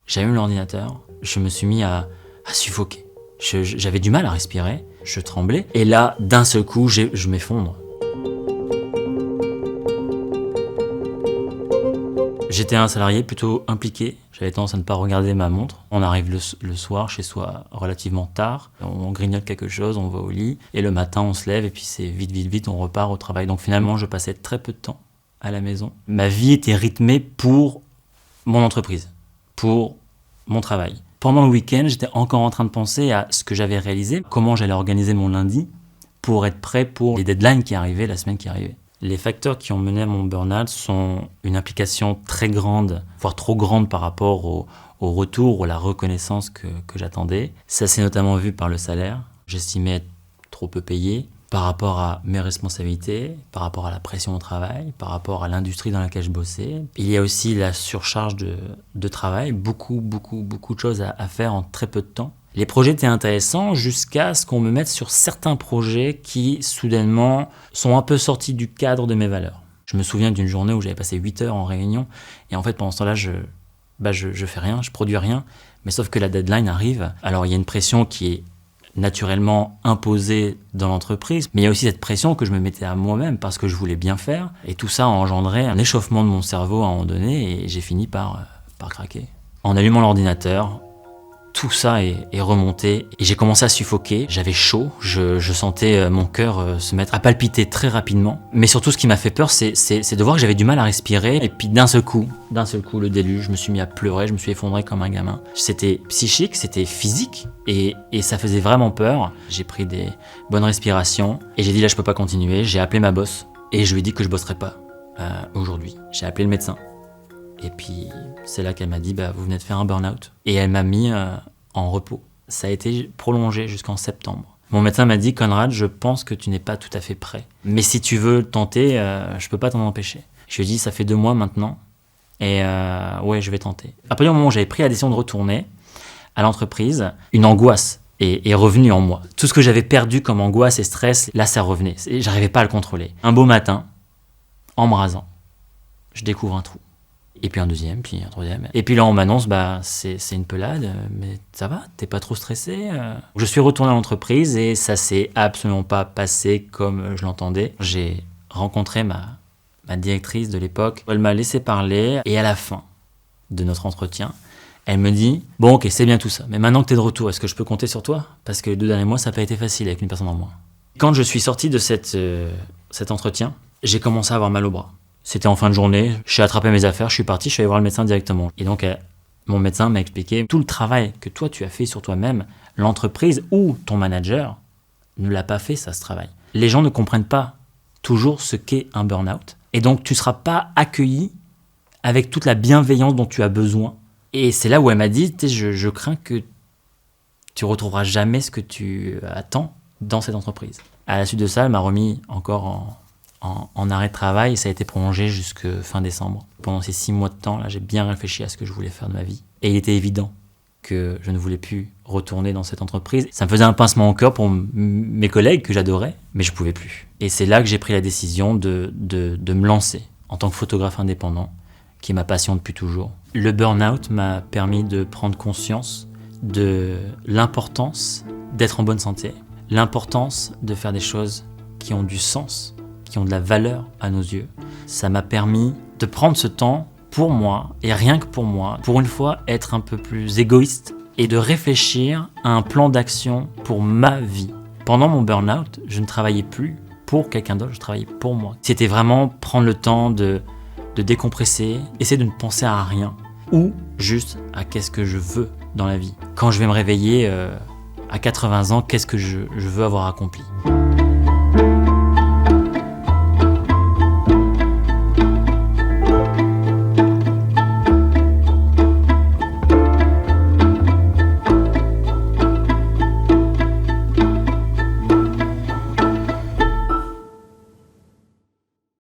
j'allume l'ordinateur, je me suis mis à suffoquer. J'avais du mal à respirer, je tremblais. Et là, d'un seul coup, je m'effondre. J'étais un salarié plutôt impliqué. J'avais tendance à ne pas regarder ma montre. On arrive le soir chez soi relativement tard. On grignote quelque chose, on va au lit. Et le matin, on se lève et puis c'est vite, on repart au travail. Donc finalement, je passais très peu de temps à la maison. Ma vie était rythmée pour mon entreprise, pour mon travail. Pendant le week-end, j'étais encore en train de penser à ce que j'avais réalisé, comment j'allais organiser mon lundi pour être prêt pour les deadlines qui arrivaient, la semaine qui arrivait. Les facteurs qui ont mené à mon burn-out sont une implication très grande, voire trop grande par rapport au retour ou à la reconnaissance que j'attendais. Ça s'est notamment vu par le salaire. J'estimais être trop peu payé par rapport à mes responsabilités, par rapport à la pression au travail, par rapport à l'industrie dans laquelle je bossais. Il y a aussi la surcharge de travail, beaucoup de choses à faire en très peu de temps. Les projets étaient intéressants jusqu'à ce qu'on me mette sur certains projets qui, soudainement, sont un peu sortis du cadre de mes valeurs. Je me souviens d'une journée où j'avais passé 8 heures en réunion et en fait, pendant ce temps-là, je fais rien, je produis rien, mais sauf que la deadline arrive. Alors, il y a une pression qui est naturellement imposée dans l'entreprise, mais il y a aussi cette pression que je me mettais à moi-même parce que je voulais bien faire et tout ça a engendré un échauffement de mon cerveau à un moment donné et j'ai fini par craquer. En allumant l'ordinateur, tout ça est remonté et j'ai commencé à suffoquer. J'avais chaud, je sentais mon cœur se mettre à palpiter très rapidement. Mais surtout, ce qui m'a fait peur, c'est de voir que j'avais du mal à respirer. Et puis d'un seul coup, le déluge, je me suis mis à pleurer, je me suis effondré comme un gamin. C'était psychique, c'était physique et ça faisait vraiment peur. J'ai pris des bonnes respirations et j'ai dit là, je peux pas continuer. J'ai appelé ma boss et je lui ai dit que je bosserais pas aujourd'hui. J'ai appelé le médecin. Et puis, c'est là qu'elle m'a dit, vous venez de faire un burn-out. Et elle m'a mis en repos. Ça a été prolongé jusqu'en septembre. Mon médecin m'a dit, Conrad, je pense que tu n'es pas tout à fait prêt. Mais si tu veux tenter, je peux pas t'en empêcher. Je lui ai dit, ça fait 2 mois maintenant. Et ouais, je vais tenter. À partir du moment où j'avais pris la décision de retourner à l'entreprise, une angoisse est revenue en moi. Tout ce que j'avais perdu comme angoisse et stress, là, ça revenait. J'arrivais pas à le contrôler. Un beau matin, en me rasant, je découvre un trou. Et puis un deuxième, puis un troisième. Et puis là, on m'annonce, c'est une pelade, mais ça va, t'es pas trop stressé. Je suis retourné à l'entreprise et ça s'est absolument pas passé comme je l'entendais. J'ai rencontré ma directrice de l'époque. Elle m'a laissé parler et à la fin de notre entretien, elle me dit, bon ok, c'est bien tout ça, mais maintenant que t'es de retour, est-ce que je peux compter sur toi? Parce que les 2 derniers mois, ça n'a pas été facile avec une personne en moins. Quand je suis sorti de cet entretien, j'ai commencé à avoir mal au bras. C'était en fin de journée, j'ai attrapé mes affaires, je suis parti, je suis allé voir le médecin directement. Et donc, mon médecin m'a expliqué tout le travail que toi, tu as fait sur toi-même, l'entreprise ou ton manager ne l'a pas fait, ça, ce travail. Les gens ne comprennent pas toujours ce qu'est un burn-out. Et donc, tu ne seras pas accueilli avec toute la bienveillance dont tu as besoin. Et c'est là où elle m'a dit, je crains que tu ne retrouveras jamais ce que tu attends dans cette entreprise. À la suite de ça, elle m'a remis encore en arrêt de travail et ça a été prolongé jusqu'à fin décembre. Pendant ces 6 mois de temps, là, j'ai bien réfléchi à ce que je voulais faire de ma vie. Et il était évident que je ne voulais plus retourner dans cette entreprise. Ça me faisait un pincement au cœur pour mes collègues que j'adorais, mais je ne pouvais plus. Et c'est là que j'ai pris la décision de me lancer en tant que photographe indépendant, qui est ma passion depuis toujours. Le burn-out m'a permis de prendre conscience de l'importance d'être en bonne santé, l'importance de faire des choses qui ont du sens, qui ont de la valeur à nos yeux. Ça m'a permis de prendre ce temps pour moi, et rien que pour moi, pour une fois être un peu plus égoïste et de réfléchir à un plan d'action pour ma vie. Pendant mon burn-out, je ne travaillais plus pour quelqu'un d'autre, je travaillais pour moi. C'était vraiment prendre le temps de décompresser, essayer de ne penser à rien, ou juste à qu'est-ce que je veux dans la vie. Quand je vais me réveiller à 80 ans, qu'est-ce que je veux avoir accompli ?